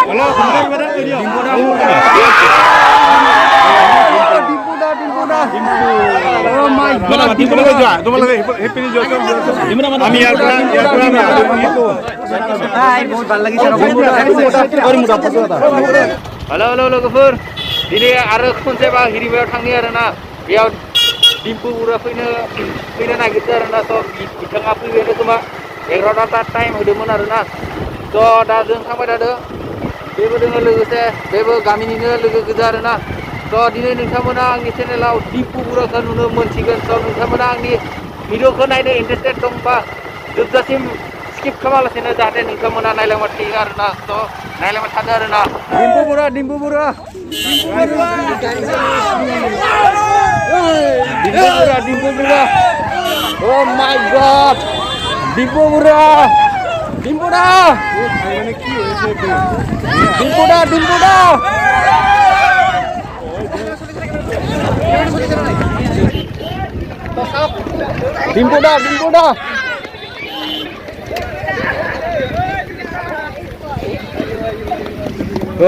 Halo, sebentar ibadah ke dia. Dimpuda. Oh my God. Dimpuda aja. Tuh malah happy nih Joseph. Ami ya kurang itu. Hai, बहुत ভাল লাগিছে Halo Gofur. Ini आरो खनसे बा हिरिबायाव थांनि आरोना बेयाव डिम्पुगुरा फैनो नागिरदों आरोना स' बिथाङा फैबायानो खोमा 11ता टाइम होदोंमोन आरोना स' दा जों थांबाय थादों बेबो दोङो लोगोसे बेबो गामिनिनो लोगो गोजा आरोना स' दिनै नोंथांमोना आंनि चेनेलाव डिम्पुगुराखौ नुनो मोनसिगोन स' नोंथांमोना आंनि भिडिअखौ नायनो इन्टारेस्टेड दंबा जोबजासिम skip खालामालासेनो जाहाथे नोंथांमोना नायलांबाय थायो आरोना स' नायलांबाय थादो आरोना डिम्पुगुरा oh my god डिम्पुगुरा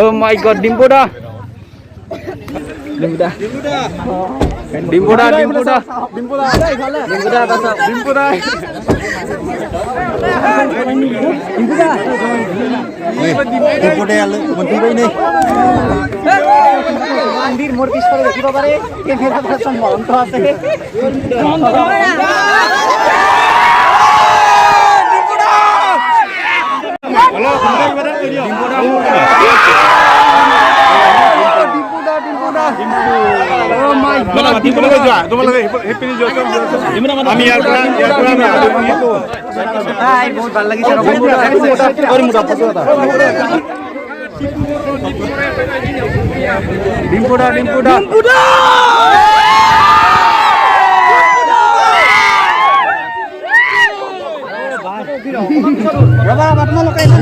oh my god Dimpuda মন্দির মোর পিছনে দেখিব পারে ক্যামেরা পারসন মহন্ত আছে Halo, sebentar ibadah ke dia. Dimpuda. Oh my God. Dimpuda aja. Tuh malah happy nih Joseph. Ami ya kurang itu. Hai, बहुत ভাল লাগিছে Dimpuda Berapa আপোনালোক ইমান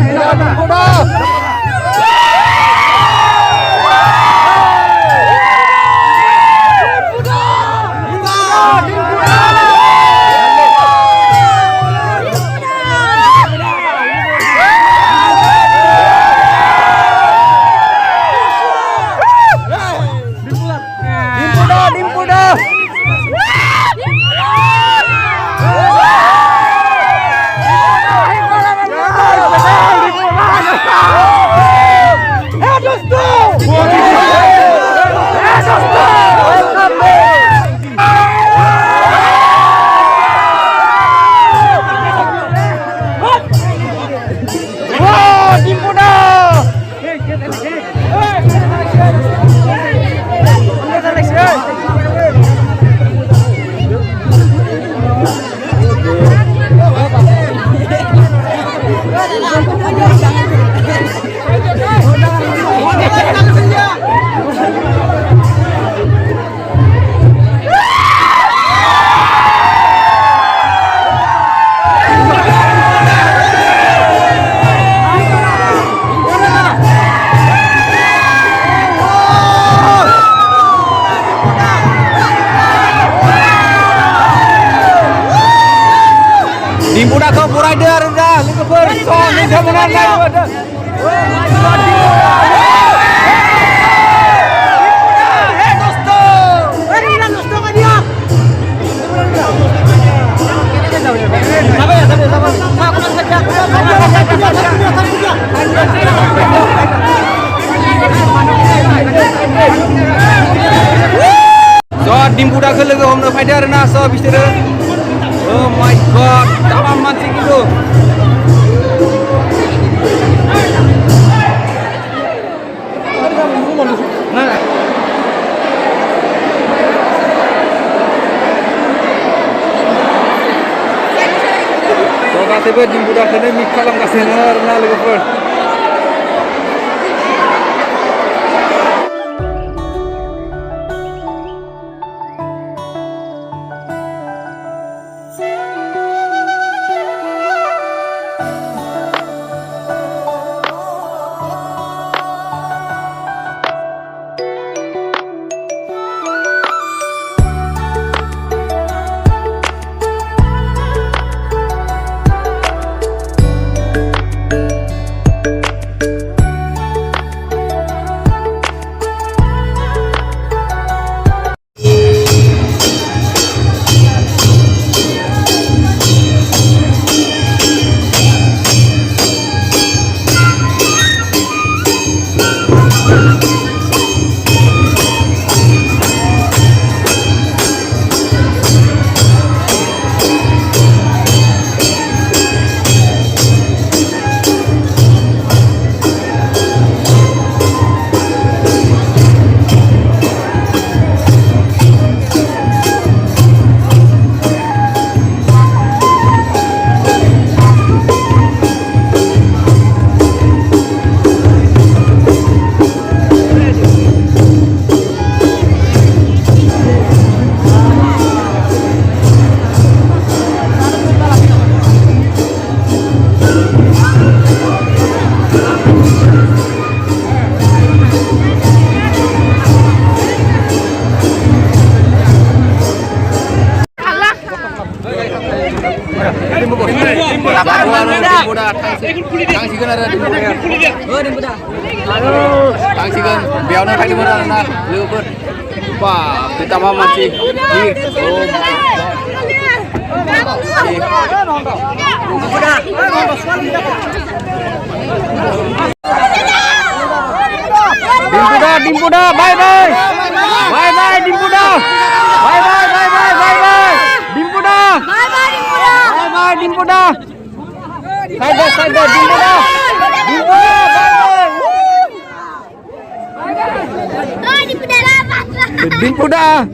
Dimpuda kau rider dah Gofur so nyoba naik so Dimpuda ke logo homno faida arena so bisira oh my god tamam mancing itu so kasih Dimpuda kene mik खालामगासिनो आरोना लोगोफोर Tangsikan beawno थांदोंमोन आरोना लोगोफोर बा pertama मानसि Dimpuda, bye bye, Dimpuda, bye bye, Dimpuda, bye bye, Dimpuda, side, Dimpuda, Dimpuda,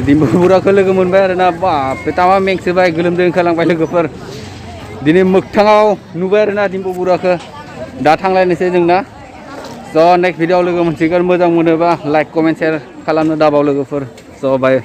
Dimbura लोगो मोनबाय आरोना बा pertama मेंसोबाय गोलोमदै ओंखारलांबाय लोगोफोर दिनै मोगथाङाव नुबाय आरोना दिम्पुराखौ दा थांलायनोसै जोंना स' नेक्स्ट भिडिअ लोगो मोनसिगोन मोजां मोनोबा लाइक कमेन्ट शेयार खालामनो दाबाव लोगोफोर स' बाय